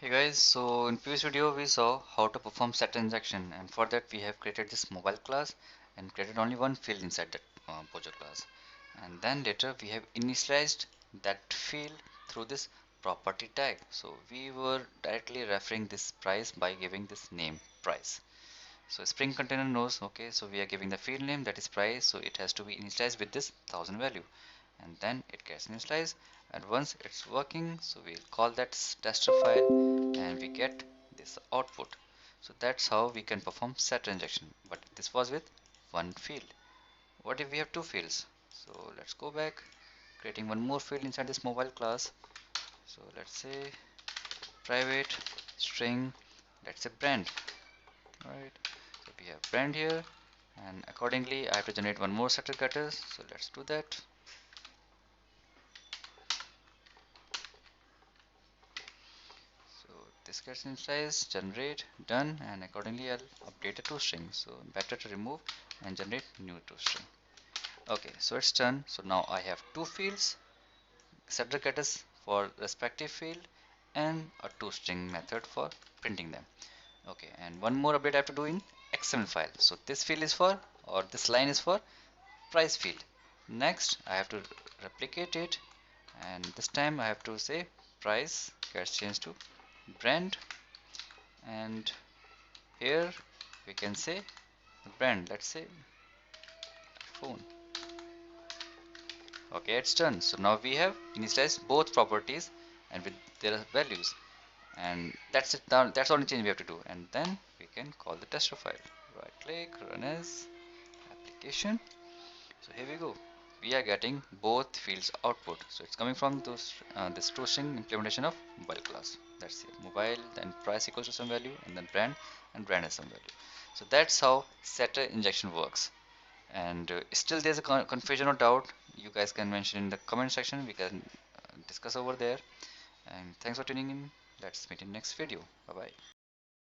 Hey guys, so in previous video we saw how to perform set injection, and for that we have created this mobile class and created only one field inside that project class, and then later we have initialized that field through this property tag. So we were directly referring this price by giving this name price. So Spring container knows, okay, so we are giving the field name, that is price, so it has to be initialized with this 1000 value, and then it gets initialized, and once it's working, so we'll call that tester file and we get this output. So that's how we can perform set injection, but this was with one field. What if we have two fields? So let's go back, creating one more field inside this mobile class. So let's say private string, let's say brand. Alright, so we have brand here, and accordingly I have to generate one more setter getter. So let's do that. So this gets initialized, generate, done, and accordingly I'll update the toString. So better to remove and generate new toString. Okay, so it's done. So now I have two fields, setter getters for respective field and a toString method for printing them. Okay, and one more update I have to do in XML file. So this field is for, or this line is for price field. Next I have to replicate it, and this time I have to say price gets changed to brand, and here we can say the brand, let's say phone. Okay, it's done. So now we have initialized both properties and with their values, and that's it. Now that's the only change we have to do, and then we can call the tester file. Right click, run as application. So here we go, we are getting both fields output. So it's coming from those this toString implementation of mobile class. That's it, mobile, then price equals to some value, and then brand, and brand has some value. So that's how setter injection works. And still there's a confusion or doubt, you guys can mention in the comment section, we can discuss over there. And thanks for tuning in. Let's meet in next video. Bye bye.